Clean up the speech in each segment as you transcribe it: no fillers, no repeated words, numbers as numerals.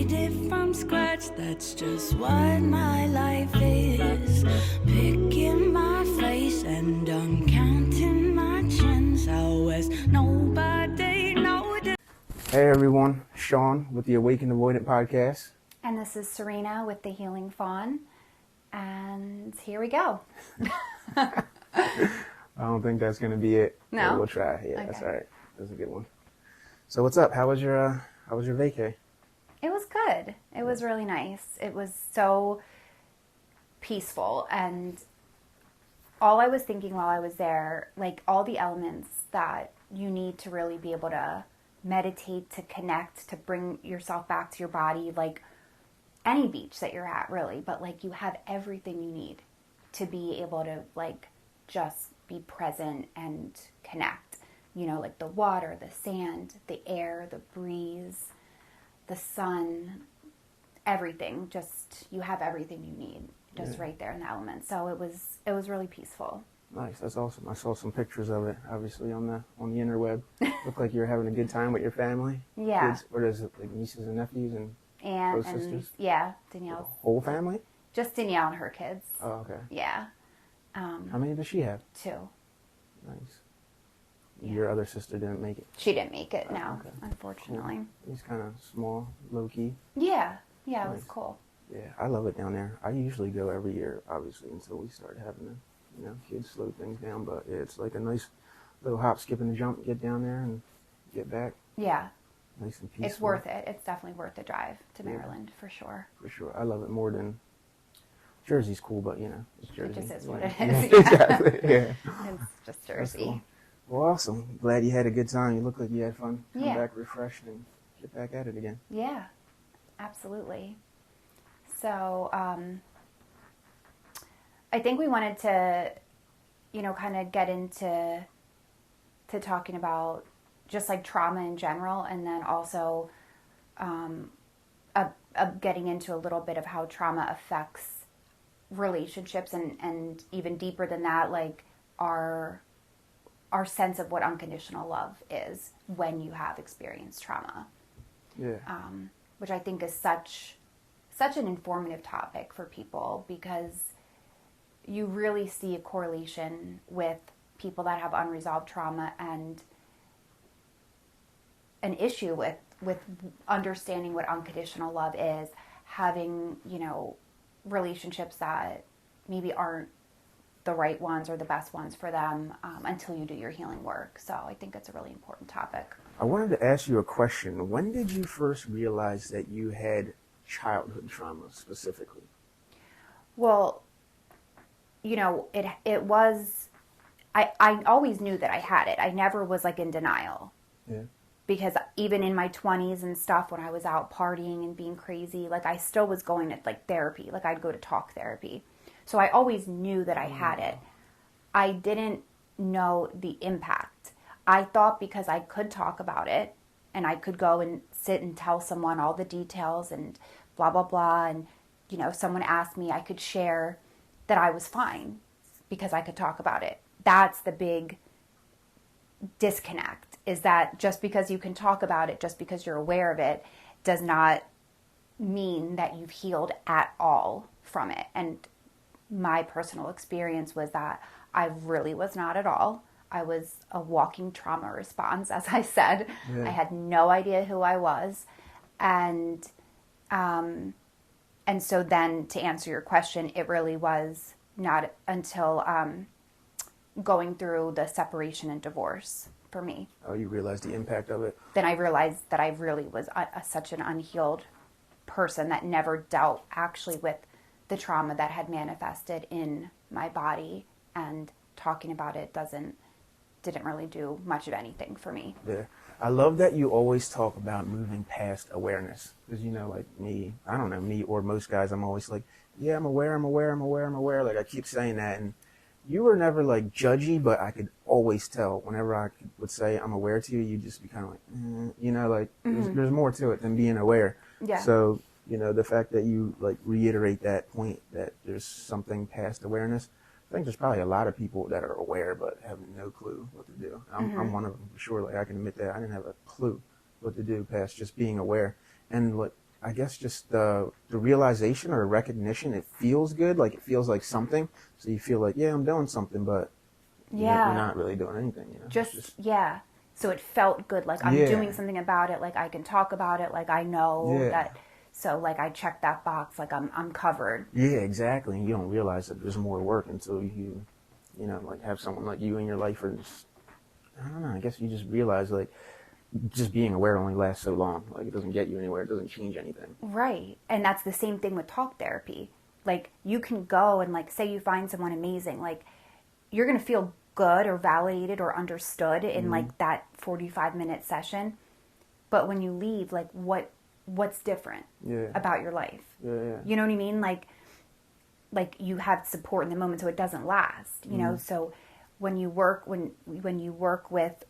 made it from scratch, that's just what my life is. Picking my face and uncounting my chins. How is nobody know that? Hey everyone, Sean with the Awakened Avoidant podcast. And this is Serena with the Healing Fawn. And here we go. I don't think that's going to be it. No? But we'll try. Yeah, Okay. That's all right. That's a good one. So what's up? How was your vacay? It was good. It was really nice. It was so peaceful. And all I was thinking while I was there, like all the elements that you need to really be able to meditate, to connect, to bring yourself back to your body, like any beach that you're at really, but like you have everything you need to be able to like just be present and connect, you know, like the water, the sand, the air, the breeze, the sun, everything, just you have everything you need just right there in the elements. So it was really peaceful. Nice. That's awesome. I saw some pictures of it, obviously on the interweb. Looked like you were having a good time with your family. Yeah. Kids, or is it like nieces and nephews and both sisters? Yeah, Danielle's Whole family? just Danielle and her kids. Oh, okay. Yeah. How many does she have? 2. Nice. Your other sister didn't make it. She didn't make it, no, okay. unfortunately. He's kind of small, low key. Yeah, it was Nice. cool. Yeah, I love it down there. I usually go every year, obviously, until we start having the, kids slow things down. But yeah, it's like a nice little hop, skip, and a jump. Get down there and get back. Yeah, Nice and peaceful. it's worth it. It's definitely worth the drive to Yeah. Maryland for sure. For sure. I love it more than Jersey's cool, but it's Jersey. It just is what Yeah. it is. Yeah, exactly. Yeah. It's just That's Jersey. cool. Well, awesome. Glad you had a good time. You look like you had fun. Come Yeah. back refreshed and get back at it again. Yeah, absolutely. So I think we wanted to, kind of get into talking about just like trauma in general, and then also getting into a little bit of how trauma affects relationships, and even deeper than that, like our sense of what unconditional love is when you have experienced trauma. Yeah. Which I think is such an informative topic for people, because you really see a correlation with people that have unresolved trauma and an issue with understanding what unconditional love is, having, relationships that maybe aren't the right ones or the best ones for them until you do your healing work. So I think it's a really important topic. I wanted to ask you a question. When did you first realize that you had childhood trauma specifically? Well, it was, I always knew that I had it. I never was like in denial. Yeah. Because even in my 20s and stuff, when I was out partying and being crazy, like I still was going to like therapy. Like I'd go to talk therapy. So I always knew that I had it. I didn't know the impact. I thought because I could talk about it and I could go and sit and tell someone all the details and blah, blah, blah. And, if someone asked me, I could share that I was fine because I could talk about it. That's the big disconnect, is that just because you can talk about it, just because you're aware of it, does not mean that you've healed at all from it. And my personal experience was that I really was not at all. I was a walking trauma response, as I said. Yeah. I had no idea who I was. And so then, to answer your question, it really was not until going through the separation and divorce for me. Oh, you realized the impact of it? Then I realized that I really was such an unhealed person that never dealt actually with the trauma that had manifested in my body, and talking about it didn't really do much of anything for me. Yeah. I love that you always talk about moving past awareness. Because, like me, I don't know, me or most guys, I'm always like, yeah, I'm aware. Like I keep saying that. And you were never like judgy, but I could always tell whenever I would say I'm aware to you, you'd just be kind of like, there's more to it than being aware. Yeah. So, the fact that you like reiterate that point that there's something past awareness, I think there's probably a lot of people that are aware but have no clue what to do. I'm one of them for sure. Like I can admit that I didn't have a clue what to do past just being aware. And what I guess just the realization or recognition, it feels good, like it feels like something. So you feel like, yeah, I'm doing something, but you're not really doing anything. You know? Just yeah. So it felt good, like I'm doing something about it, like I can talk about it, like I know that. So like I checked that box, like I'm covered. Yeah, exactly. And you don't realize that there's more work until you like have someone like you in your life, or just, I don't know. I guess you just realize like just being aware only lasts so long. Like it doesn't get you anywhere. It doesn't change anything. Right. And that's the same thing with talk therapy. Like you can go and like say you find someone amazing, like you're going to feel good or validated or understood in like that 45-minute session. But when you leave, like what's different about your life? Yeah. You know what I mean? Like you have support in the moment, so it doesn't last, you know? So when you work with,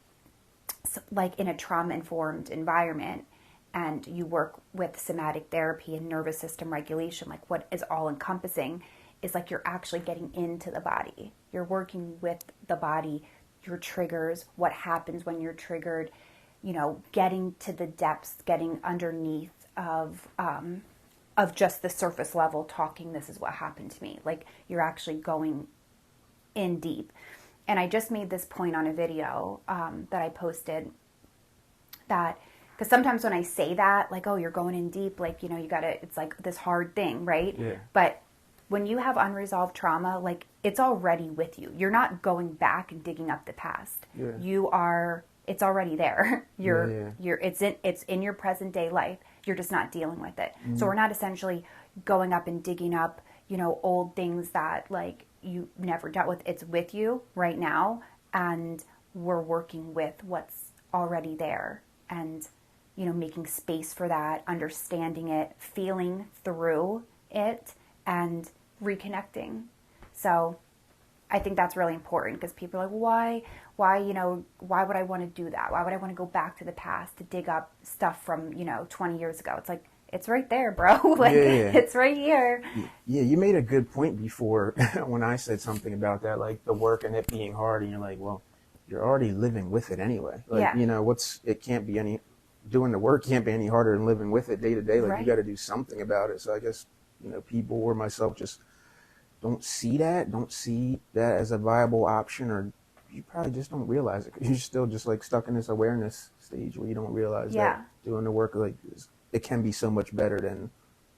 like in a trauma-informed environment, and you work with somatic therapy and nervous system regulation, like what is all encompassing is like you're actually getting into the body. You're working with the body, your triggers, what happens when you're triggered, you know, getting to the depths, getting underneath of just the surface level, talking, this is what happened to me. Like you're actually going in deep. And I just made this point on a video that I posted, that because sometimes when I say that, like, oh, you're going in deep, like, you know, it's like this hard thing, right? Yeah. But when you have unresolved trauma, like it's already with you. You're not going back and digging up the past. Yeah. It's already there. It's in your present day life. You're just not dealing with it. So we're not essentially going up and digging up, you know, old things that like you never dealt with. It's with you right now, and we're working with what's already there, and, you know, making space for that, understanding it, feeling through it, and reconnecting. So I think that's really important, because people are like, why, you know, why would I want to do that? Why would I want to go back to the past to dig up stuff from, you know, 20 years ago? It's like, it's right there, bro. Like, it's right here. Yeah, you made a good point before when I said something about that, like the work and it being hard, and you're like, well, you're already living with it anyway. Like, you know, doing the work can't be any harder than living with it day to day. Like, you got to do something about it. So I guess, you know, people or myself just don't see that as a viable option, or you probably just don't realize it, because you're still just like stuck in this awareness stage where you don't realize that doing the work, like, it can be so much better than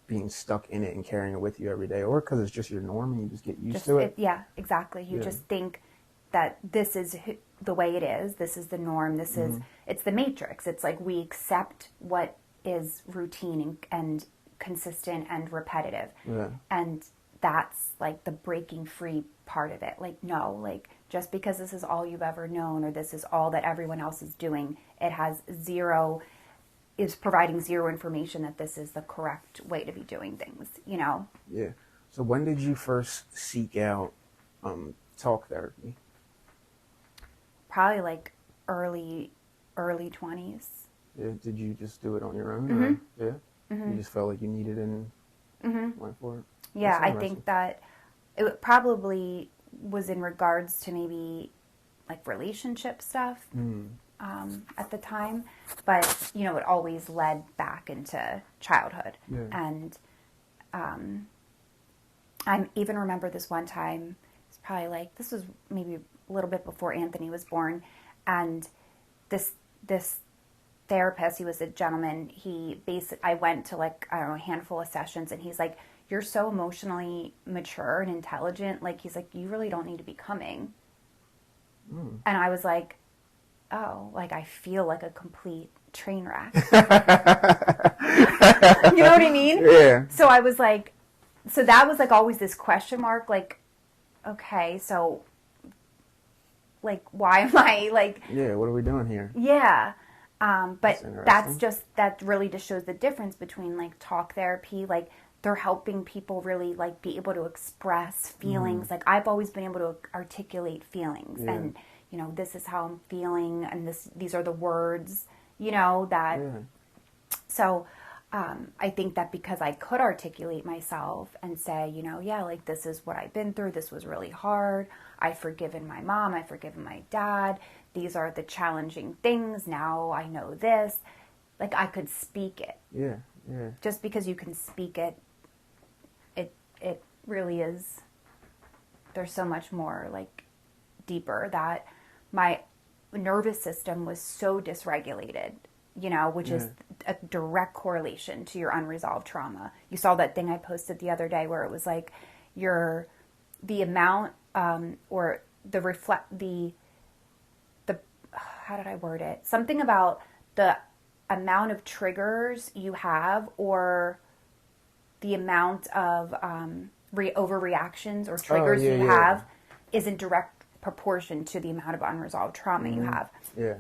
being stuck in it and carrying it with you every day, or because it's just your norm and you just get used to it. Yeah, exactly. You just think that this is the way it is. This is the norm. This is, it's the matrix. It's like we accept what is routine and consistent and repetitive. Yeah. And that's like the breaking free part of it. Like, no, like just because this is all you've ever known, or this is all that everyone else is doing, is providing zero information that this is the correct way to be doing things, you know? Yeah. So when did you first seek out talk therapy? Probably like early 20s. Yeah. Did you just do it on your own? Or, yeah. You just felt like you needed it and went for it? Yeah, I think that it probably was in regards to maybe like relationship stuff at the time, but you know, it always led back into childhood. And I even remember this one time, it's probably like, this was maybe a little bit before Anthony was born, and this therapist, he was a gentleman, I went to like, I don't know, a handful of sessions, and he's like, you're so emotionally mature and intelligent, like, he's like, you really don't need to be coming. And I was like, oh, like, I feel like a complete train wreck. You know what I mean? Yeah. So I was like, so that was like always this question mark, like, okay, so like, why am I like... Yeah, what are we doing here? Yeah. But that really just shows the difference between like talk therapy, like they're helping people really like be able to express feelings. Like I've always been able to articulate feelings, and you know, this is how I'm feeling, and these are the words, you know, that. So I think that because I could articulate myself and say, you know, yeah, like this is what I've been through. This was really hard. I've forgiven my mom. I've forgiven my dad. These are the challenging things. Now I know this. Like I could speak it. Yeah. Yeah. Just because you can speak it, it really is, there's so much more like deeper, that my nervous system was so dysregulated, you know, which is a direct correlation to your unresolved trauma. You saw that thing I posted the other day where it was like the amount, or the how did I word it? Something about the amount of triggers you have, or the amount of overreactions or triggers you have is in direct proportion to the amount of unresolved trauma you have. Yeah.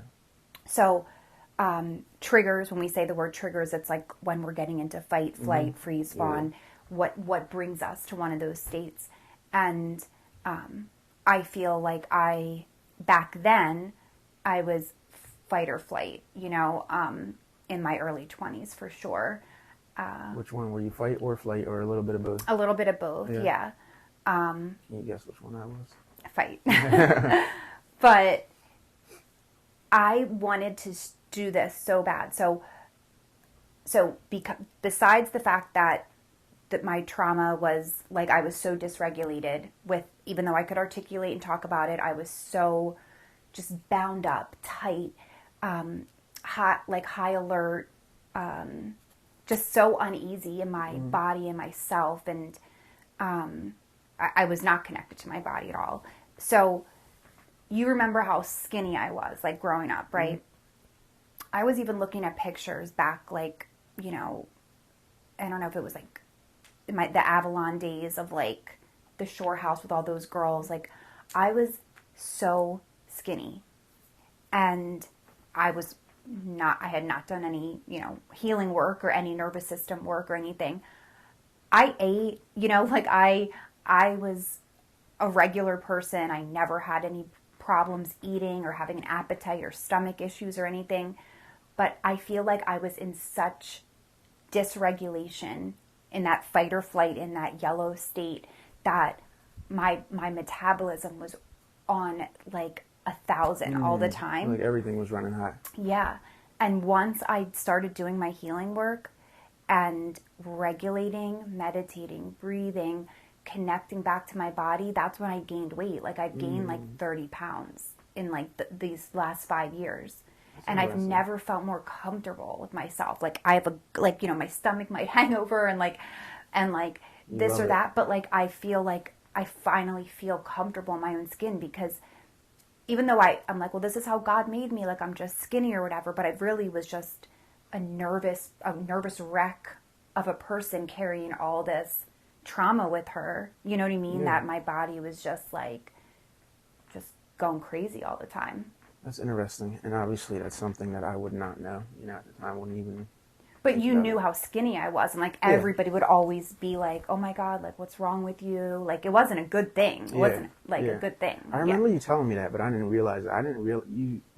So triggers, when we say the word triggers, it's like when we're getting into fight, flight, freeze, fawn, what brings us to one of those states. And I feel like back then, I was fight or flight, you know, in my early 20s for sure. Which one were you, fight or flight, or a little bit of both? A little bit of both, yeah. Can you guess which one I was? Fight. But I wanted to do this so bad. So besides the fact that my trauma was like, I was so dysregulated with, even though I could articulate and talk about it, I was so just bound up, tight, high alert, just so uneasy in my body and myself. And I was not connected to my body at all. So you remember how skinny I was, like growing up, right? I was even looking at pictures back, like, you know, I don't know if it was like the Avalon days of like the shore house with all those girls. Like, I was so skinny, and I had not done any, you know, healing work or any nervous system work or anything. I ate, you know, like I was a regular person. I never had any problems eating or having an appetite or stomach issues or anything. But I feel like I was in such dysregulation, in that fight or flight, in that yellow state, that my metabolism was on like 1,000 all the time. Like everything was running hot. Yeah. And once I started doing my healing work and regulating, meditating, breathing, connecting back to my body, that's when I gained weight. Like, I gained like 30 pounds in like these last 5 years. And I've never felt more comfortable with myself. Like, I have like, you know, my stomach might hang over and this or that. But like, I feel like I finally feel comfortable in my own skin, because even though I'm like, well, this is how God made me, like, I'm just skinny or whatever, but I really was just a nervous wreck of a person carrying all this trauma with her. You know what I mean? Yeah. That my body was just like, just going crazy all the time. That's interesting. And obviously that's something that I would not know. You know, at the time I wouldn't even... But you knew how skinny I was, and like everybody would always be like, "Oh my God, like what's wrong with you?" Like, it wasn't a good thing. It wasn't like a good thing. I remember you telling me that, but I didn't realize.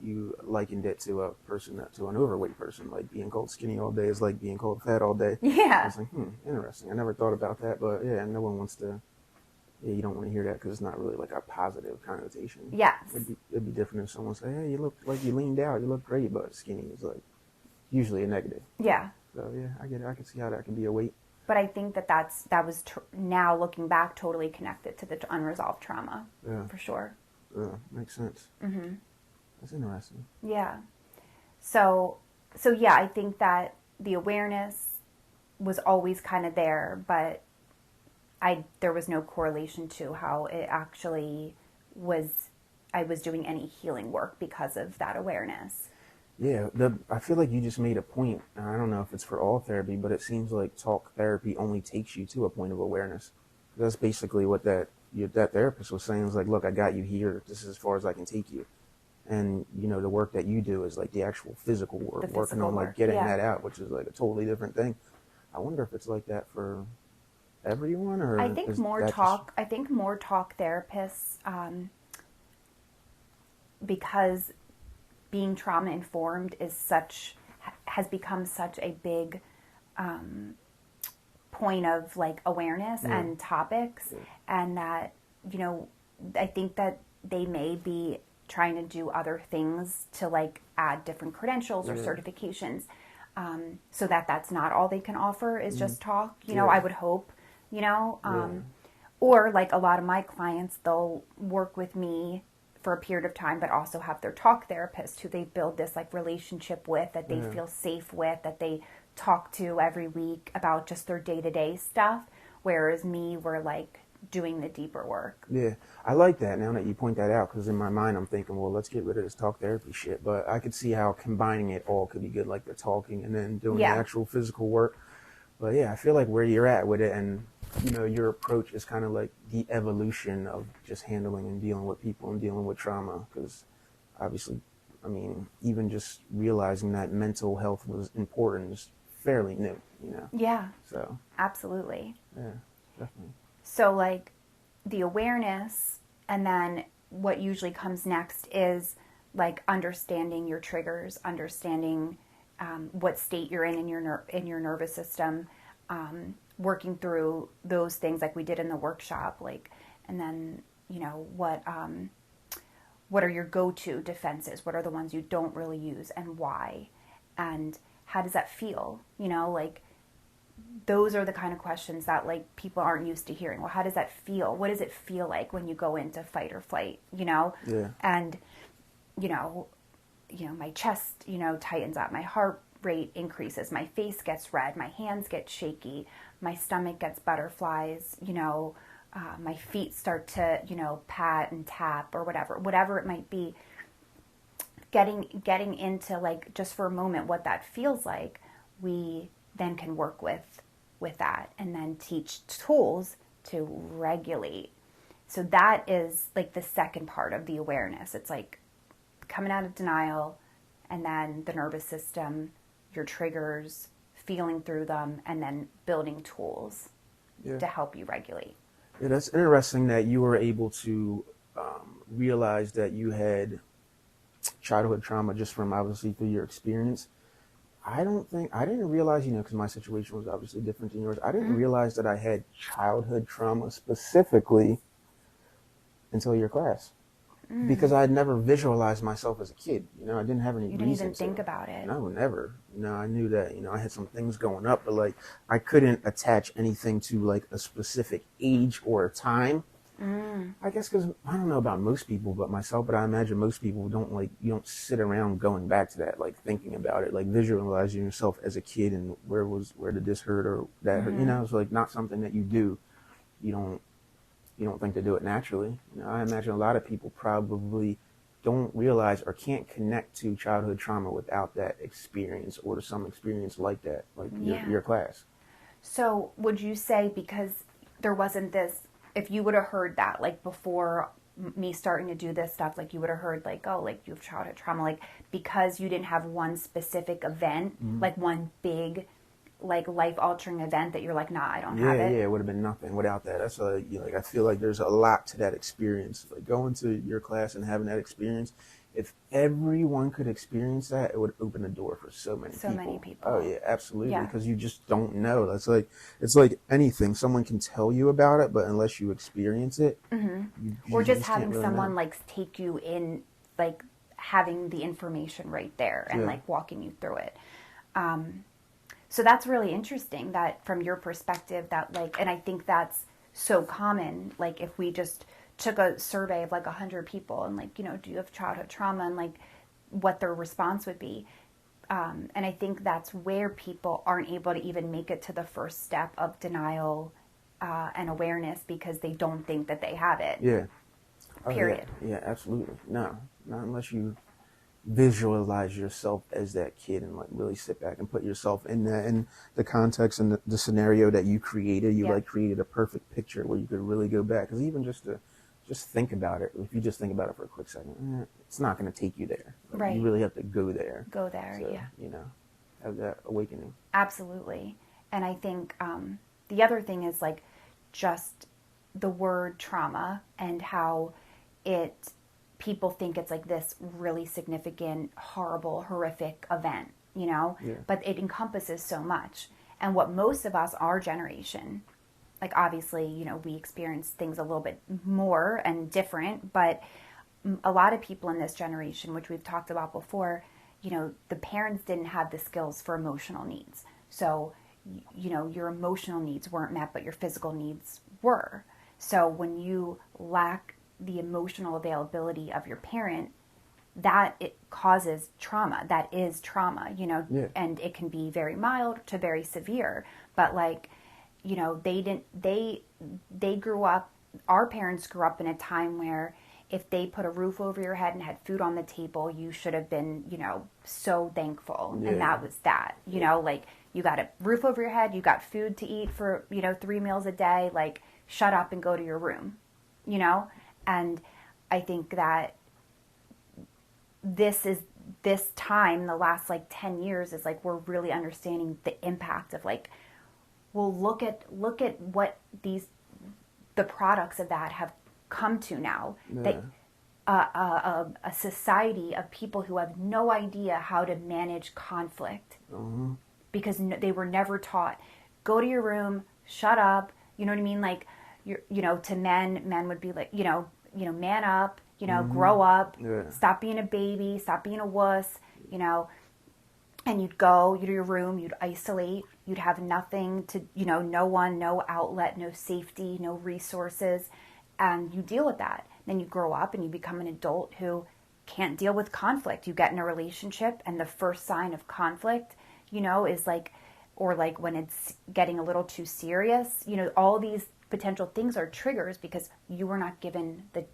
You likened it to an overweight person, like being called skinny all day is like being called fat all day. Yeah. I was like, interesting. I never thought about that, but yeah, no one wants to. Yeah, you don't want to hear that because it's not really like a positive connotation. Yes. It'd be different if someone said, "Hey, you look like you leaned out. You look great," but skinny is like usually a negative. Yeah. So yeah, I get it. I can see how that can be a weight. But I think that was now looking back totally connected to the unresolved trauma. Yeah. For sure. Yeah, makes sense. Mm-hmm. That's interesting. Yeah. So yeah, I think that the awareness was always kind of there, but there was no correlation to how it actually was. I was doing any healing work because of that awareness. Yeah, I feel like you just made a point. I don't know if it's for all therapy, but it seems like talk therapy only takes you to a point of awareness. That's basically what that therapist was saying. Was like, look, I got you here. This is as far as I can take you. And, you know, the work that you do is like the actual physical work, working on like getting that out, which is like a totally different thing. I wonder if it's like that for everyone, or I think more talk therapists, because being trauma informed has become such a big point of like awareness and topics, and that, you know, I think that they may be trying to do other things to like add different credentials or certifications. so that's not all they can offer is just talk. You know, Yeah. I would hope, you know, Yeah. or like a lot of my clients, they'll work with me for a period of time, but also have their talk therapist who they build this like relationship with, that they feel safe with, that they talk to every week about just their day-to-day stuff. Whereas me, we're like doing the deeper work. Yeah, I like that now that you point that out, because in my mind I'm thinking, well, let's get rid of this talk therapy shit. But I could see how combining it all could be good, like the talking and then doing the Yeah. actual physical work. But yeah, I feel like where you're at with it, and you know, your approach is kind of like the evolution of just handling and dealing with people and dealing with trauma. Because obviously, I mean, even just realizing that mental health was important is fairly new, you know. Yeah, So absolutely. yeah, definitely. So like the awareness, and then what usually comes next is like understanding your triggers, understanding what state you're in your nervous system, working through those things like we did in the workshop, like, and then you know what are your go-to defenses? What are the ones you don't really use, and why? And how does that feel? You know, like those are the kind of questions that like people aren't used to hearing. Well, how does that feel? What does it feel like when you go into fight or flight? You know, Yeah. and you know, my chest, you know, tightens up, my heart rate increases, my face gets red, my hands get shaky, my stomach gets butterflies, you know, my feet start to, you know, pat and tap or whatever it might be. Getting into like just for a moment what that feels like, we then can work with that and then teach tools to regulate. So that is like the second part of the awareness. It's like coming out of denial, and then the nervous system, your triggers, feeling through them, and then building tools to help you regulate. Yeah, that's interesting that you were able to realize that you had childhood trauma just from obviously through your experience. I didn't realize, you know, because my situation was obviously different than yours. I didn't realize that I had childhood trauma specifically until your class. Because I had never visualized myself as a kid. You know, I didn't have any You reason didn't even to. think about it. No, never. You know, I knew that, you know, I had some things going up, but like I couldn't attach anything to like a specific age or a time. I guess because I don't know about most people, but myself, but I imagine most people don't like, you don't sit around going back to that, like thinking about it, like visualizing yourself as a kid and where did this hurt or that hurt, you know, it's like not something that you do. You don't think to do it naturally. You know, I imagine a lot of people probably don't realize or can't connect to childhood trauma without that experience or some experience like that, like your class. So would you say because there wasn't this, if you would have heard that like before me starting to do this stuff, like you would have heard like, oh, like you have childhood trauma, like because you didn't have one specific event, like one big like life-altering event that you're like, nah, I don't have it. Yeah, it would have been nothing without that. That's you know, like I feel like there's a lot to that experience. Like going to your class and having that experience. If everyone could experience that, it would open the door for so many people. Oh yeah, absolutely. Yeah. Because you just don't know. That's like it's like anything. Someone can tell you about it, but unless you experience it, Or just can't having really someone know. like take you in, like having the information right there and like walking you through it. So that's really interesting that from your perspective that like, and I think that's so common. Like if we just took a survey of like 100 people and like, you know, do you have childhood trauma, and like what their response would be. And I think that's where people aren't able to even make it to the first step of denial and awareness because they don't think that they have it. Yeah. Oh, Period. Yeah, absolutely. No, not unless you visualize yourself as that kid and like really sit back and put yourself in the context and the scenario that you created. You like created a perfect picture where you could really go back. Because even just think about it. If you just think about it for a quick second, it's not going to take you there. Like, Right. You really have to go there. Go there, to, yeah. You know, have that awakening. Absolutely. And I think the other thing is like just the word trauma and how people think it's like this really significant, horrible, horrific event, you know? Yeah. But it encompasses so much. And what most of us, our generation, like obviously, you know, we experience things a little bit more and different, but a lot of people in this generation, which we've talked about before, the parents didn't have the skills for emotional needs. So, your emotional needs weren't met, but your physical needs were. So when you lack the emotional availability of your parent, that it causes trauma. That is trauma, Yeah. and it can be very mild to very severe. But they grew up, our parents grew up in a time where if they put a roof over your head and had food on the table, you should have been, so thankful. Yeah. And that was that, like you got a roof over your head, you got food to eat for, 3 meals a day, like shut up and go to your room, And I think that this time, the last 10 years is we're really understanding the impact of well, look at what the products of that have come to now. Yeah. That a society of people who have no idea how to manage conflict because they were never taught. Go to your room, shut up. You know what I mean? To men would be man up. Grow up. Yeah. Stop being a baby. Stop being a wuss. And you'd go to your room. You'd isolate. You'd have nothing to, no one, no outlet, no safety, no resources, and you deal with that. Then you grow up and you become an adult who can't deal with conflict. You get in a relationship, and the first sign of conflict, is when it's getting a little too serious. All these potential things are triggers because you were not given the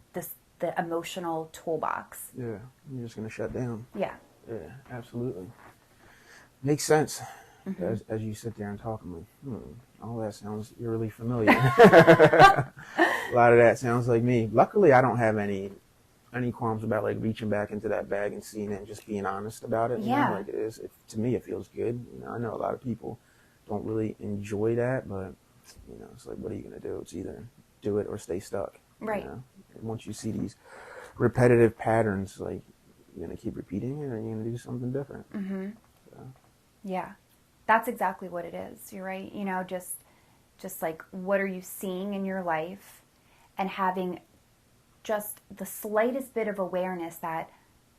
emotional toolbox. Yeah, you're just gonna shut down. Yeah. Yeah, absolutely. Makes sense. As you sit there and talk, I'm like, all that sounds eerily familiar. A lot of that sounds like me. Luckily, I don't have any qualms about reaching back into that bag and seeing it and just being honest about it. Yeah. It is. To me, it feels good. I know a lot of people don't really enjoy that, but it's what are you gonna do? It's either do it or stay stuck. Right. And once you see these repetitive patterns, you're gonna keep repeating it, or you're gonna do something different. Yeah, that's exactly what it is. You're right. Just what are you seeing in your life, and having just the slightest bit of awareness that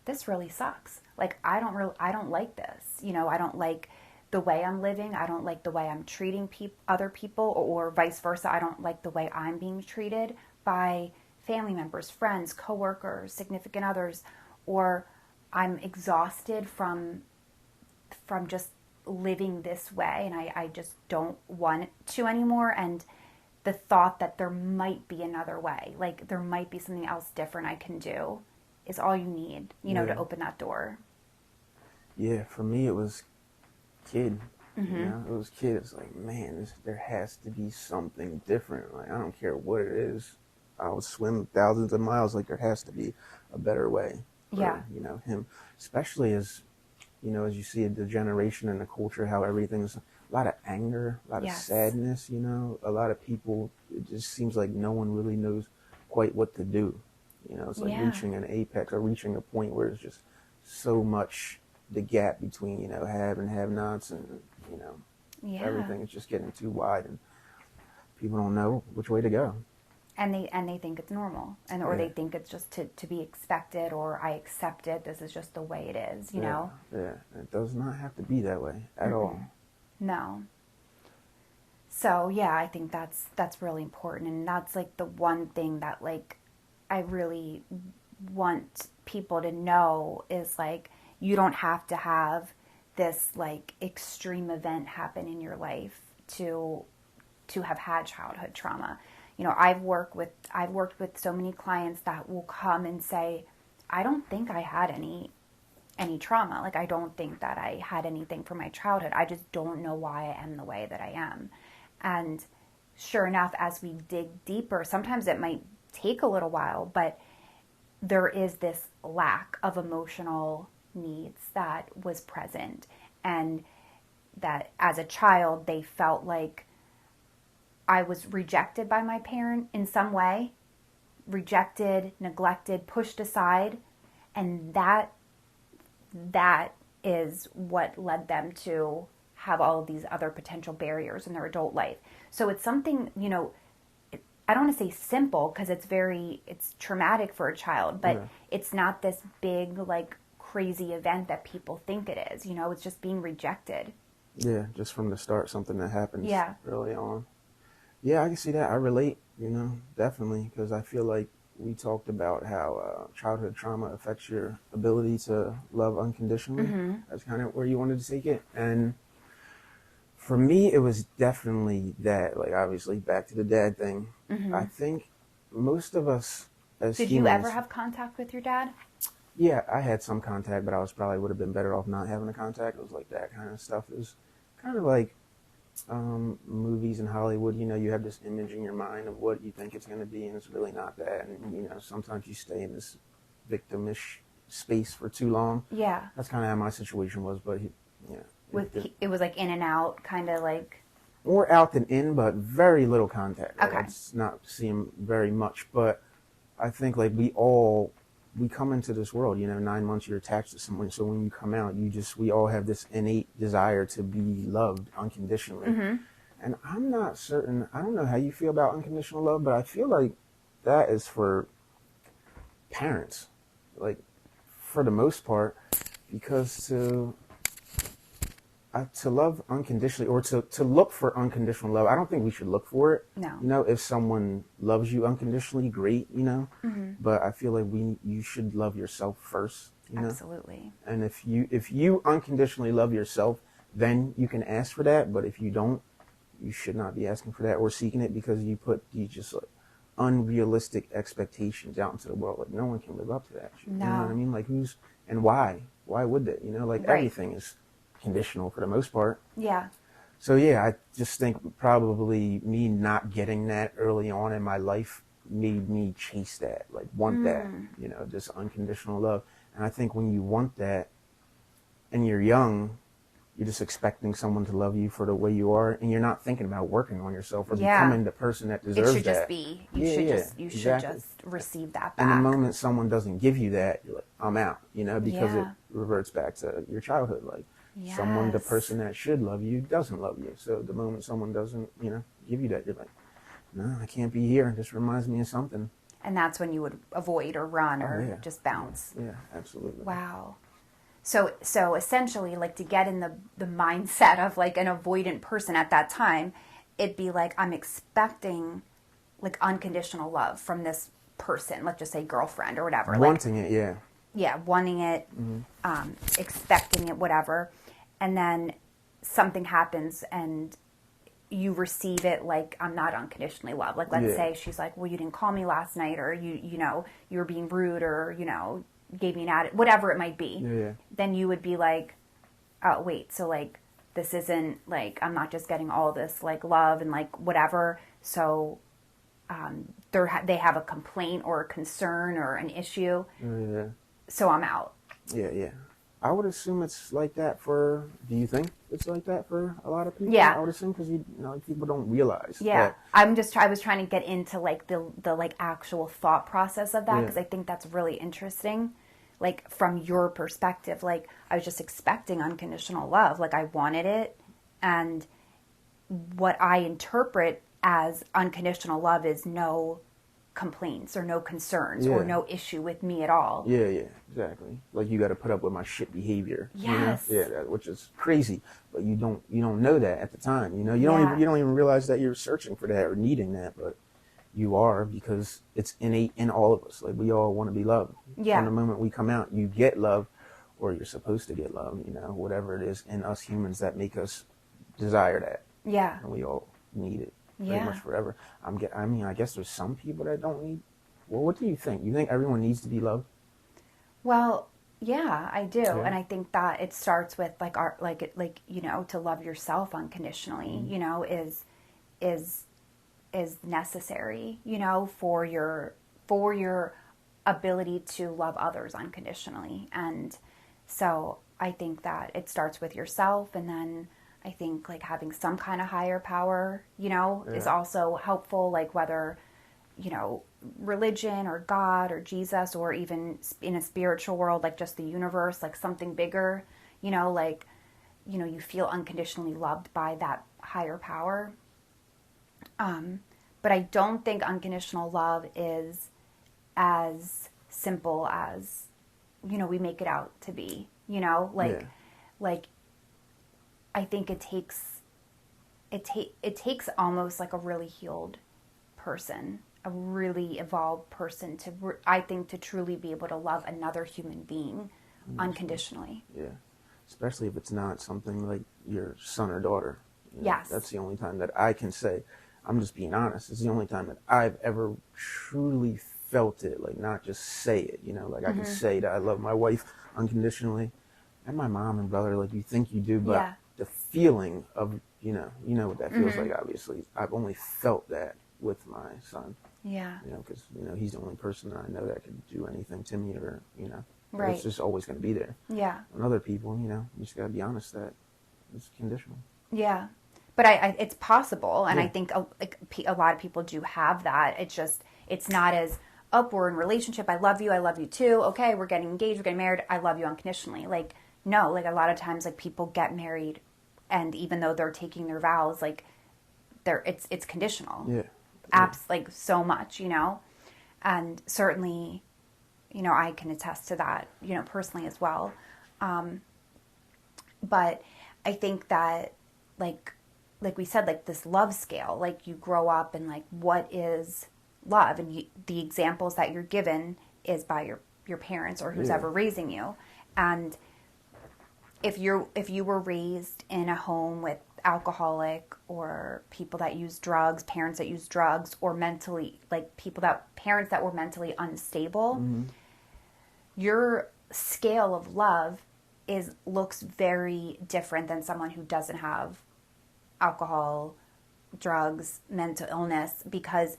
this really sucks. I don't like this. I don't like the way I'm living. I don't like the way I'm treating other people, or vice versa. I don't like the way I'm being treated by family members, friends, coworkers, significant others, or I'm exhausted from just living this way, and I just don't want to anymore. And the thought that there might be another way, there might be something else different I can do, is all you need, to open that door. Yeah, for me it was kid. It was kid. It's man, there has to be something different. I don't care what it is. I would swim thousands of miles. There has to be a better way. Yeah. Him, especially as as you see the generation and the culture, how everything's a lot of anger, a lot of sadness, a lot of people, it just seems like no one really knows quite what to do. It's reaching an apex or reaching a point where it's just so much the gap between, have and have nots, and, everything is just getting too wide, and people don't know which way to go. And they think it's normal, or they think it's just to be expected, or I accept it. This is just the way it is, you know? Yeah, it does not have to be that way at all. No. So yeah, I think that's really important, and that's the one thing that I really want people to know is you don't have to have this extreme event happen in your life to have had childhood trauma. I've worked with so many clients that will come and say, I don't think I had any trauma. I don't think that I had anything from my childhood. I just don't know why I am the way that I am. And sure enough, as we dig deeper, sometimes it might take a little while, but there is this lack of emotional needs that was present. And that as a child, they felt like I was rejected by my parent in some way, rejected, neglected, pushed aside, and that is what led them to have all of these other potential barriers in their adult life. So it's something, I don't want to say simple because it's traumatic for a child, but it's not this big, crazy event that people think it is. You know, it's just being rejected. Yeah, just from the start, something that happens Yeah. early on. Yeah, I can see that. I relate, definitely, because I feel like we talked about how childhood trauma affects your ability to love unconditionally. Mm-hmm. That's kind of where you wanted to take it. And for me, it was definitely that, like, obviously, back to the dad thing. Mm-hmm. I think most of us as Did humans... you ever have contact with your dad? Yeah, I had some contact, but I probably would have been better off not having a contact. It was like that kind of stuff. It was kind of like movies in Hollywood. You have this image in your mind of what you think it's going to be, and it's really not that. And, sometimes you stay in this victimish space for too long. Yeah. That's kind of how my situation was, but, It was like in and out, kind of like... More out than in, but very little contact. Okay. It's not seeing very much, but I think, like, we come into this world, 9 months you're attached to someone. So when you come out, we all have this innate desire to be loved unconditionally. Mm-hmm. And I'm not certain, I don't know how you feel about unconditional love, but I feel like that is for parents, like, for the most part, because to love unconditionally, or to look for unconditional love, I don't think we should look for it. No. If someone loves you unconditionally, great, Mm-hmm. But I feel like you should love yourself first, Absolutely. And if you unconditionally love yourself, then you can ask for that. But if you don't, you should not be asking for that or seeking it, because you put these just like unrealistic expectations out into the world. Like, no one can live up to that shit. No. You know what I mean? Like, and why? Why would they? Like, Right. Everything is conditional for the most part. Yeah. So yeah, I just think probably me not getting that early on in my life made me chase that, like want that, this unconditional love. And I think when you want that and you're young, you're just expecting someone to love you for the way you are, and you're not thinking about working on yourself or becoming the person that deserves that. It should just be. You should just receive that back. And the moment someone doesn't give you that, you're like, I'm out, because it Yeah. reverts back to your childhood. Like, Yes. the person that should love you doesn't love you. So the moment someone doesn't, give you that, you're like, no, I can't be here. This reminds me of something. And that's when you would avoid or run or just bounce. Yeah, absolutely. Wow. So essentially, like, to get in the mindset of like an avoidant person at that time, it'd be like, I'm expecting like unconditional love from this person, let's just say girlfriend or whatever. Wanting it, yeah. Yeah, wanting it, expecting it, whatever. And then something happens and you receive it like, I'm not unconditionally loved. Like, let's say she's like, well, you didn't call me last night, or you were being rude, or, gave me an attitude, whatever it might be. Yeah. Then you would be like, oh, wait, so like, this isn't like, I'm not just getting all this like love and like whatever. So they have a complaint or a concern or an issue. Yeah. So I'm out. Yeah. I would assume it's like that do you think it's like that for a lot of people? Yeah. I would assume, because people don't realize. Yeah. that. I was trying to get into like the like actual thought process of that, because I think that's really interesting. Like, from your perspective, like, I was just expecting unconditional love. Like, I wanted it. And what I interpret as unconditional love is no complaints or no concerns or no issue with me at all. Yeah, exactly. Like, you got to put up with my shit behavior. Yes. Which is crazy, but you don't know that at the time. You don't even realize that you're searching for that or needing that, but you are, because it's innate in all of us. Like, we all want to be loved. Yeah. From the moment we come out, you get love, or you're supposed to get love. Whatever it is in us humans that make us desire that. Yeah. And we all need it. Pretty much forever. I guess there's some people that don't need. Well, what do you think? You think everyone needs to be loved? Well, yeah, I do, Yeah. and I think that it starts with like to love yourself unconditionally. Is necessary. For your ability to love others unconditionally, and so I think that it starts with yourself, and then I think like having some kind of higher power, is also helpful, like whether, religion or God or Jesus, or even in a spiritual world, like just the universe, like something bigger, you feel unconditionally loved by that higher power. But I don't think unconditional love is as simple as we make it out to be, like, Yeah. like, I think it takes almost like a really healed person, a really evolved person I think to truly be able to love another human being unconditionally. Yeah. Especially if it's not something like your son or daughter. Yes. That's the only time that I can say, I'm just being honest, it's the only time that I've ever truly felt it, like not just say it, like I can say that I love my wife unconditionally and my mom and brother, like you think you do, but Yeah. the feeling of, you know what that feels like, obviously. I've only felt that with my son, Yeah. because, he's the only person that I know that could do anything to me or, Right. it's just always going to be there. Yeah. And other people, you just got to be honest that it's conditional. Yeah. But it's possible, and Yeah. I think a lot of people do have that. It's not as, we're in a relationship, I love you too, okay, we're getting engaged, we're getting married, I love you unconditionally. Like, no, like a lot of times, like people get married, and even though they're taking their vows, like it's conditional. Yeah. Like so much, and certainly, I can attest to that, personally as well. But I think that, like we said, like this love scale, like you grow up and like what is love, and the examples that you're given is by your parents or who's ever raising you. And if you were raised in a home with alcoholic or people that use drugs, parents that use drugs, or mentally, like parents that were mentally unstable, your scale of love looks very different than someone who doesn't have alcohol, drugs, mental illness, because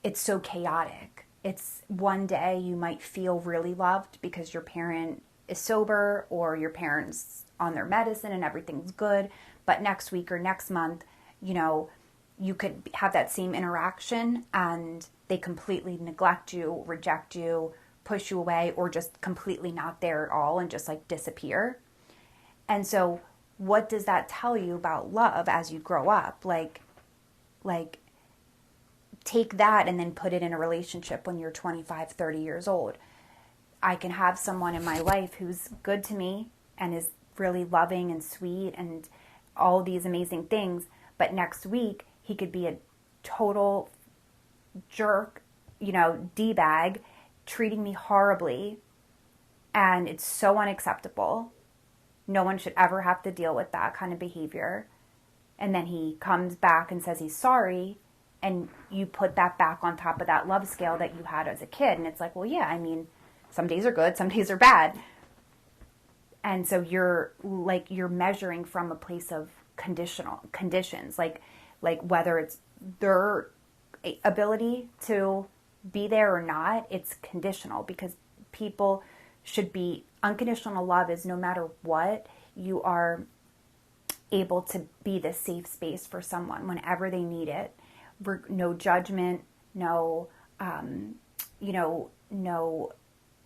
it's so chaotic. It's one day you might feel really loved because your parent is sober or your parent's on their medicine and everything's good, but next week or next month, you could have that same interaction and they completely neglect you, reject you, push you away, or just completely not there at all and just like disappear. And so what does that tell you about love as you grow up? Like take that and then put it in a relationship when you're 25, 30 years old. I can have someone in my life who's good to me and is really loving and sweet and all these amazing things, but next week he could be a total jerk, D-bag, treating me horribly, and it's so unacceptable. No one should ever have to deal with that kind of behavior. And then he comes back and says he's sorry, and you put that back on top of that love scale that you had as a kid, and it's like, well, yeah, I mean, some days are good, some days are bad. And so you're measuring from a place of conditions, like whether it's their ability to be there or not, it's conditional, because people should be, unconditional love is no matter what, you are able to be the safe space for someone whenever they need it. No judgment, no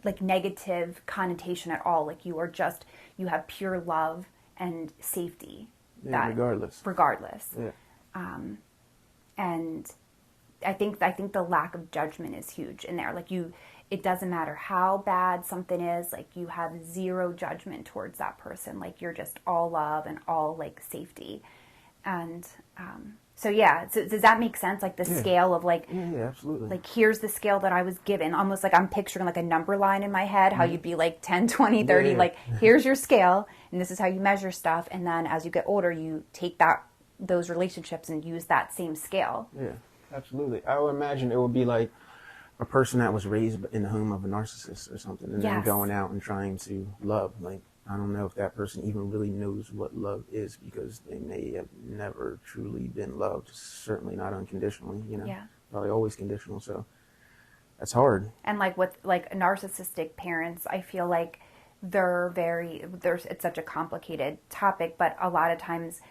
like negative connotation at all. Like you have pure love and safety. Yeah, regardless. Yeah. And I think the lack of judgment is huge in there. Like it doesn't matter how bad something is, like you have zero judgment towards that person. Like you're just all love and all like safety. And so does that make sense? Like the scale of like, yeah, absolutely. Like here's the scale that I was given, almost like I'm picturing like a number line in my head, how you'd be like 10, 20, 30, like here's your scale and this is how you measure stuff. And then as you get older, you take those relationships and use that same scale. Yeah, absolutely. I would imagine it would be like a person that was raised in the home of a narcissist or something, and then going out and trying to love. Like, I don't know if that person even really knows what love is, because they may have never truly been loved, certainly not unconditionally, probably always conditional. So that's hard. And like with like narcissistic parents, I feel like it's such a complicated topic, but a lot of times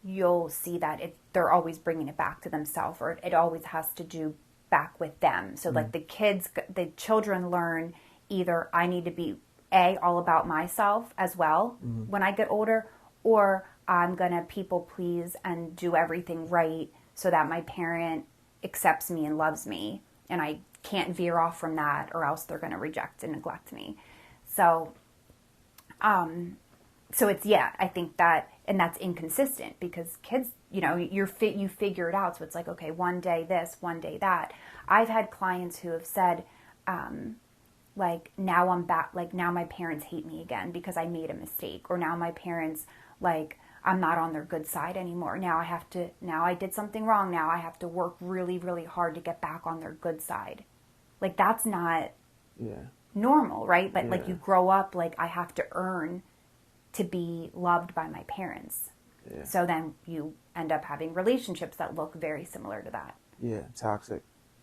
you'll see that they're always bringing it back to themselves, or it always has to do back with them. So like the children learn either I need to be all about myself as well when I get older, or I'm going to people please and do everything right so that my parent accepts me and loves me, and I can't veer off from that or else they're going to reject and neglect me. So, so it's, yeah, I think that, and that's inconsistent because kids, you know, you figure it out. So it's like, okay, one day this, one day that. I've had clients who have said, like, now I'm back, like, now my parents hate me again because I made a mistake, or now my parents, like, I'm not on their good side anymore. Now I did something wrong. Now I have to work really, really hard to get back on their good side. Like, that's not normal, right? But like, you grow up, like, I have to earn to be loved by my parents. Yeah. So then you end up having relationships that look very similar to that. Yeah, toxic.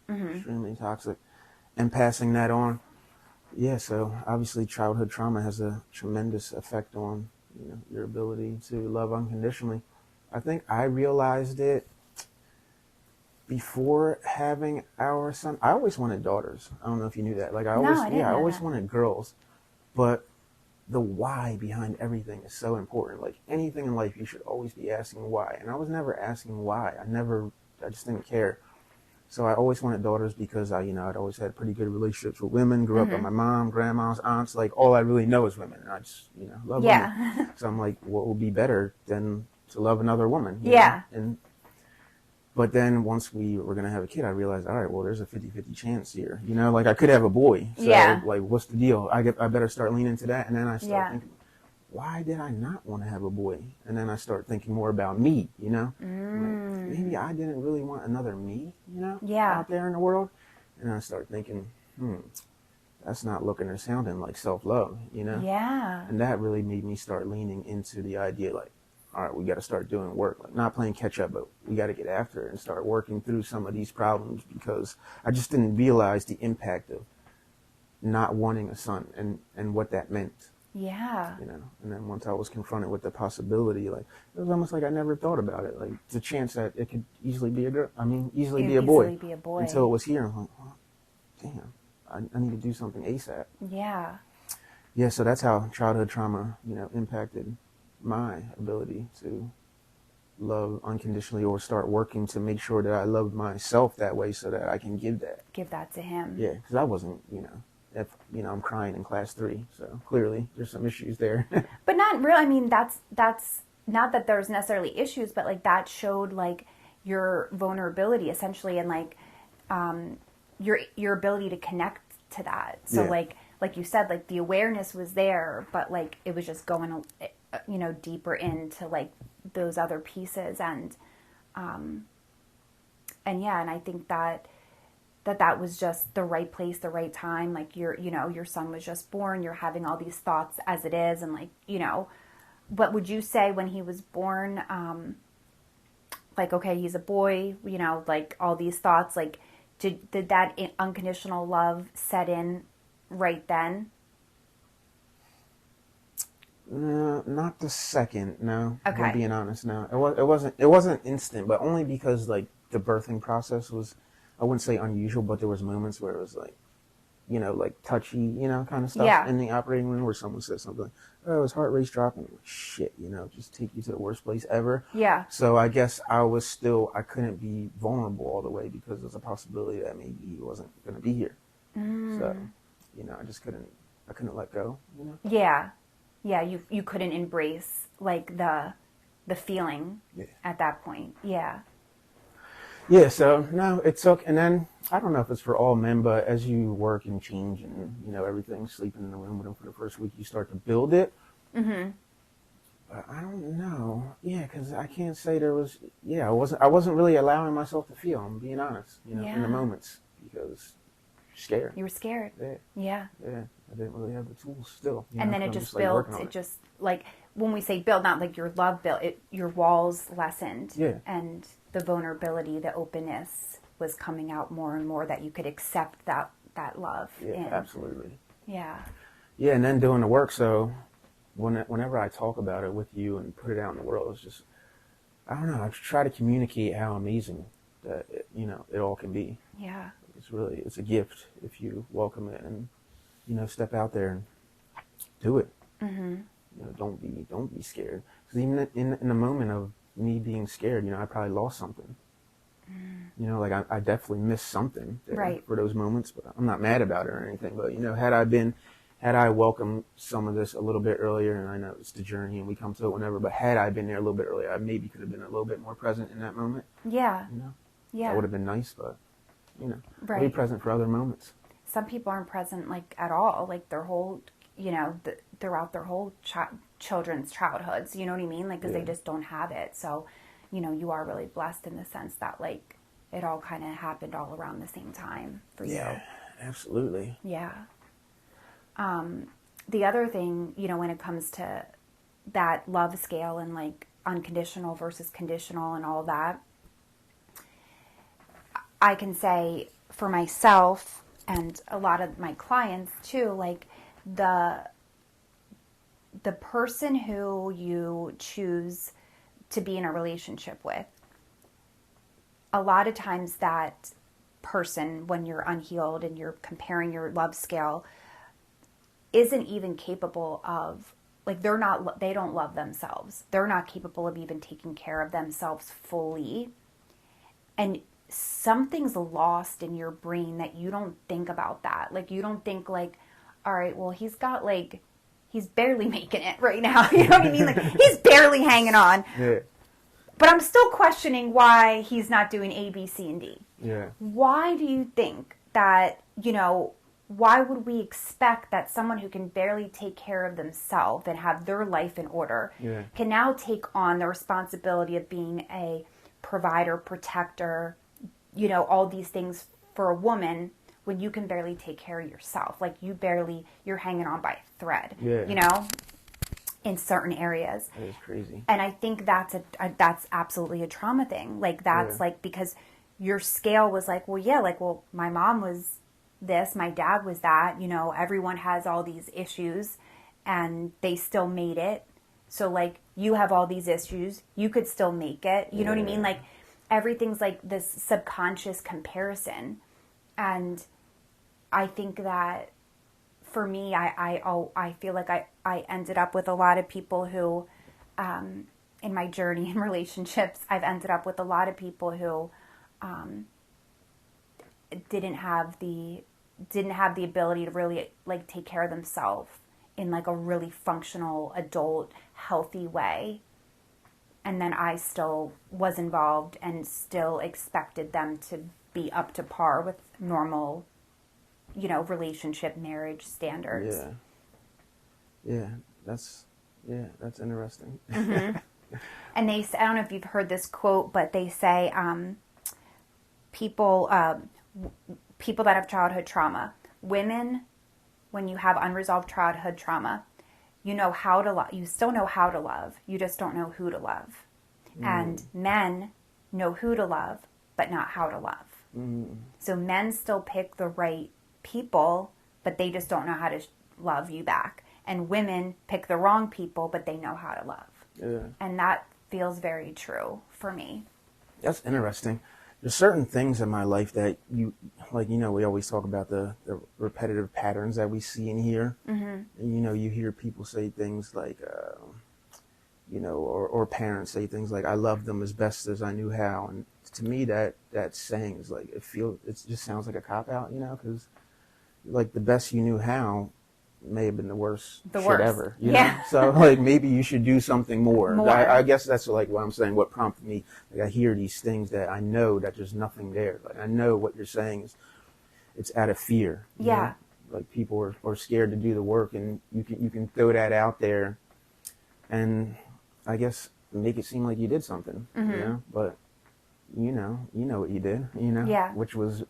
Extremely toxic. And passing that on. Yeah, so obviously childhood trauma has a tremendous effect on, you know, your ability to love unconditionally. I think I realized it before having our son. I always wanted daughters. I don't know if you knew that. Like, I always wanted girls. But the why behind everything is so important. Like, anything in life, you should always be asking why. And I was never asking why. I just didn't care. So I always wanted daughters because I'd always had pretty good relationships with women, grew up with my mom, grandmas, aunts. Like, all I really know is women. And I just, love women. So I'm like, what would be better than to love another woman? You know? But then once we were going to have a kid, I realized, all right, well, there's a 50-50 chance here. You know, like, I could have a boy. So, like, what's the deal? I better start leaning into that. And then I start thinking, why did I not want to have a boy? And then I start thinking more about me, you know? Like, maybe I didn't really want another me, you know, out there in the world. And I start thinking, that's not looking or sounding like self-love, you know? Yeah. And that really made me start leaning into the idea, like, all right, we got to start doing work. Like, not playing catch up, but we got to get after it and start working through some of these problems, because I just didn't realize the impact of not wanting a son and what that meant. Yeah. You know, and then once I was confronted with the possibility, like, it was almost like I never thought about it. Like, the chance that it could easily be a girl. I mean, easily be a boy. Until it was here. I'm like, oh, damn, I need to do something ASAP. Yeah. Yeah, so that's how childhood trauma, impacted my ability to love unconditionally, or start working to make sure that I love myself that way so that I can give that to him. Yeah, because I wasn't, I'm crying in class 3, so clearly there's some issues there. But not really. I mean, that's not that there's necessarily issues, but like, that showed like your vulnerability essentially, and like your ability to connect to that. So like you said, like, the awareness was there, but like, it was just going deeper into like those other pieces, and I think that was just the right place, the right time. Like, your son was just born, you're having all these thoughts as it is, and like, what would you say when he was born? Like, okay, he's a boy, like, all these thoughts, like, did that unconditional love set in right then? No, not the second. No, okay. If I'm being honest. No, it wasn't instant, but only because like the birthing process was, I wouldn't say unusual, but there was moments where it was like, like touchy, kind of stuff in the operating room, where someone said something like, "Oh, his heart rate's dropping." I'm like, shit, just take you to the worst place ever. Yeah. So I guess I couldn't be vulnerable all the way, because there's a possibility that maybe he wasn't going to be here. So, I couldn't let go. Yeah. Yeah, you couldn't embrace like the feeling at that point. Yeah. Yeah, so no, it took, and then I don't know if it's for all men, but as you work and change and everything, sleeping in the room with them for the first week, you start to build it. Mm-hmm. But I don't know. Yeah, because I can't say there was. Yeah, I wasn't really allowing myself to feel. I'm being honest. In the moments, because scared. You were scared. Yeah. I didn't really have the tools still. And then it just built. It just, like, when we say build, not like your love built. Your walls lessened. Yeah. And the vulnerability, the openness was coming out more and more, that you could accept that love. Yeah, absolutely. Yeah. Yeah, and then doing the work. So whenever I talk about it with you and put it out in the world, it's just, I don't know. I try to communicate how amazing that it all can be. Yeah. It's a gift if you welcome it and step out there and do it. Mm-hmm. Don't be scared. Because even in the moment of me being scared, I probably lost something. Like I definitely missed something there for those moments, but I'm not mad about it or anything. But had I been had I welcomed some of this a little bit earlier, and I know it's the journey and we come to it whenever, but had I been there a little bit earlier, I maybe could have been a little bit more present in that moment. Yeah. You know? Yeah. That would have been nice, but, you know, Right. be present for other moments. Some people aren't present, like, at all, like, their whole, you know, throughout their whole children's childhoods, you know what I mean? Like, because they just don't have it. So, you know, you are really blessed in the sense that, like, it all kind of happened all around the same time for you. Yeah, absolutely. Yeah. The other thing, you know, when it comes to that love scale and like unconditional versus conditional and all that, I can say for myself and a lot of my clients too, like the person who you choose to be in a relationship with, a lot of times that person, when you're unhealed and you're comparing your love scale, isn't even capable of, like, they don't love themselves. They're not capable of even taking care of themselves fully. And something's lost in your brain that you don't think about that. Like, you don't think like, all right, well, he's barely making it right now. You know what I mean? Like, he's barely hanging on. Yeah. But I'm still questioning why he's not doing A, B, C, and D. Yeah. Why do you think that, you know, why would we expect that someone who can barely take care of themselves and have their life in order can now take on the responsibility of being a provider, protector, you know, all these things for a woman when you can barely take care of yourself? Like, you're hanging on by a thread, you know, in certain areas. That is crazy. And I think that's absolutely a trauma thing. Like, that's like, because your scale was like, well, my mom was this, my dad was that, you know, everyone has all these issues and they still made it. So, like, you have all these issues, you could still make it. You know what I mean? Like, everything's like this subconscious comparison. And I think that for me, I feel like I ended up with a lot of people who, in my journey in relationships, I've ended up with a lot of people who didn't have the ability to really, like, take care of themselves in, like, a really functional, adult, healthy way. And then I still was involved and still expected them to be up to par with normal, you know, relationship, marriage standards. Yeah, that's interesting. Mm-hmm. And I don't know if you've heard this quote, but they say, people that have childhood trauma, women, when you have unresolved childhood trauma, you know how to love. You still know how to love. You just don't know who to love. And men know who to love, but not how to love. So men still pick the right people, but they just don't know how to love you back. And women pick the wrong people, but they know how to love. Yeah. And that feels very true for me. That's interesting. There's certain things in my life that we always talk about the repetitive patterns that we see and hear. And, you know, you hear people say things like, or parents say things like, I loved them as best as I knew how. And to me, that saying is like, it just sounds like a cop-out, you know, because, like, the best you knew how may have been the worst shit ever. You know? So, like, maybe you should do something more. I guess that's, like, what I'm saying, what prompted me. Like, I hear these things that I know that there's nothing there. Like, I know what you're saying is, it's out of fear. You know? Like, people are scared to do the work, and you can throw that out there and, I guess, make it seem like you did something, you know? But, you know what you did, you know? Which was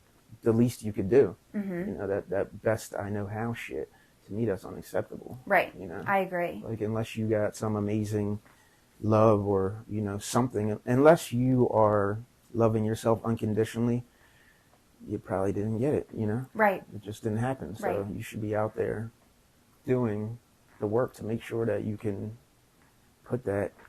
the least you could do. You know, that best I know how shit. To me, that's unacceptable. Right. You know, I agree. Like, unless you got some amazing love or, you know, something, unless you are loving yourself unconditionally, you probably didn't get it, you know? Right. It just didn't happen. So you should be out there doing the work to make sure that you can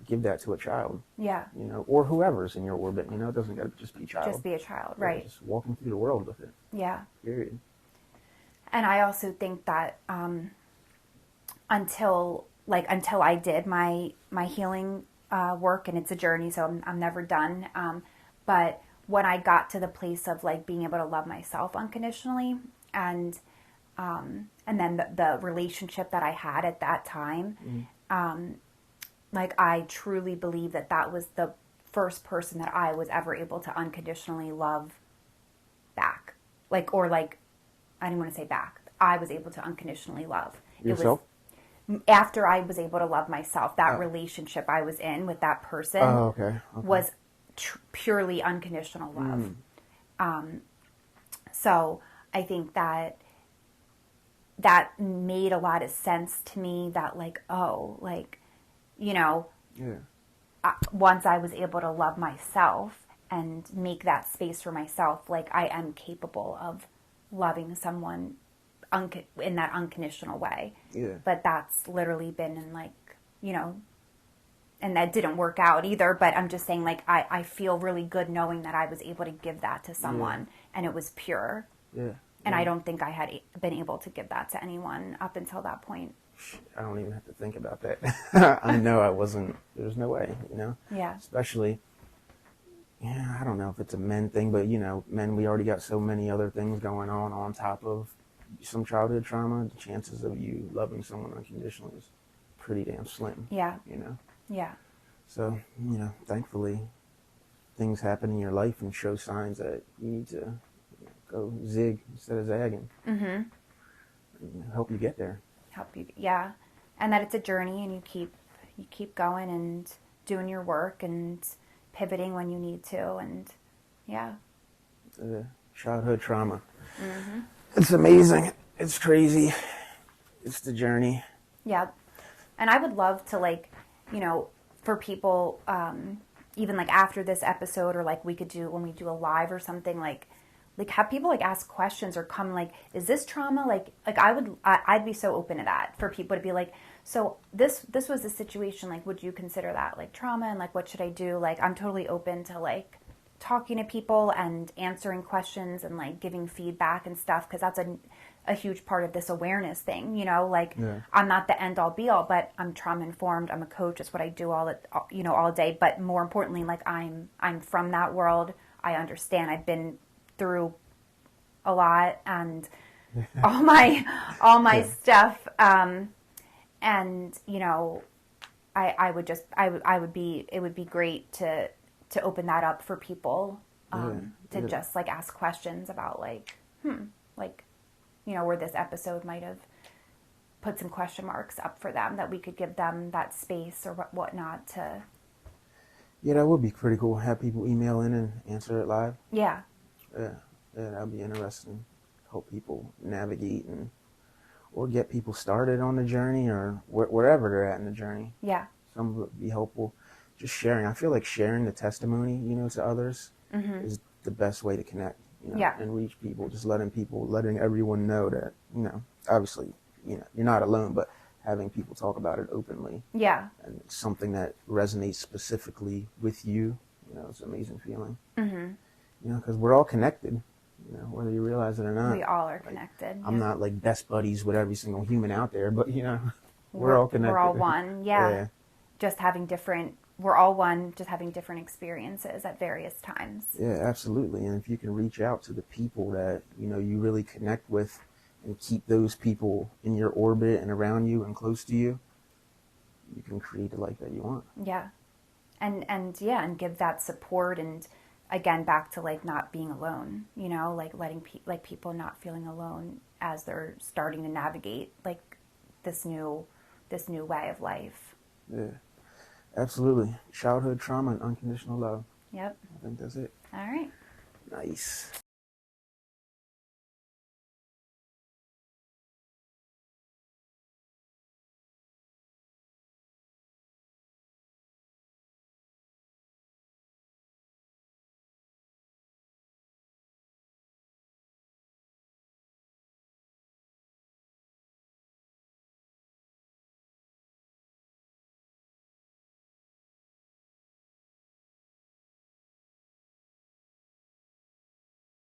give that to a child. Yeah. You know, or whoever's in your orbit, you know, it doesn't got to just be a child. Just be a child, right. Just walking through the world with it. Yeah. Period. And I also think that until I did my healing work, and it's a journey, so I'm never done. But when I got to the place of, like, being able to love myself unconditionally, and And then the relationship that I had at that time, like I truly believe that that was the first person that I was ever able to unconditionally love back. Like, or like, I didn't want to say back. I was able to unconditionally love. Yourself? It was after I was able to love myself, that relationship I was in with that person was purely unconditional love. So I think that made a lot of sense to me, that like, oh, like, you know, once I was able to love myself and make that space for myself, like I am capable of loving someone in that unconditional way. Yeah. But that's literally been in like, you know, and that didn't work out either, but I'm just saying, like, I feel really good knowing that I was able to give that to someone and it was pure. Yeah. And I don't think I had been able to give that to anyone up until that point. I don't even have to think about that. I know I wasn't, there's no way, you know? Yeah. Especially, I don't know if it's a men thing, but, you know, men, we already got so many other things going on top of some childhood trauma. The chances of you loving someone unconditionally is pretty damn slim. Yeah. You know? Yeah. So, you know, thankfully, things happen in your life and show signs that you need to go zig instead of zagging. Mm-hmm. Help you get there. Help you, yeah. And that it's a journey, and you keep going and doing your work and pivoting when you need to, and yeah. Childhood trauma. Mm-hmm. It's amazing. It's crazy. It's the journey. Yeah. And I would love to, like, you know, for people, even like after this episode, or like we could do when we do a live or something, like have people like ask questions or come like, is this trauma? Like I'd be so open to that, for people to be like, so this was the situation, like, would you consider that like trauma, and like, what should I do? Like, I'm totally open to like talking to people and answering questions and like giving feedback and stuff, because that's a huge part of this awareness thing, you know, like I'm not the end all be all, but I'm trauma informed. I'm a coach. It's what I do all day. But more importantly, like I'm from that world. I understand. I've been through a lot, and all my stuff. And you know, it would be great to open that up for people, to just like ask questions about like, like, you know, where this episode might have put some question marks up for them, that we could give them that space or whatnot to. Yeah, that would be pretty cool. Have people email in and answer it live. Yeah. Yeah, that'd be interesting. Help people navigate or get people started on the journey, or wherever they're at in the journey. Yeah. Some would be helpful. Just sharing. I feel like sharing the testimony, you know, to others is the best way to connect. You know, and reach people, just letting everyone know that, you know, obviously, you know, you're not alone, but having people talk about it openly. Yeah. And it's something that resonates specifically with you, you know, it's an amazing feeling. Mm-hmm. You know, because we're all connected, you know, whether you realize it or not. We all are connected. I'm not like best buddies with every single human out there, but, you know, we're all connected. We're all one, yeah. Just having different... We're all one, just having different experiences at various times. Yeah, absolutely. And if you can reach out to the people that, you know, you really connect with, and keep those people in your orbit and around you and close to you, you can create the life that you want. Yeah. And give that support, and again, back to like not being alone, you know, like letting people not feeling alone as they're starting to navigate like this new way of life. Yeah. Absolutely. Childhood trauma and unconditional love. Yep. I think that's it. All right. Nice.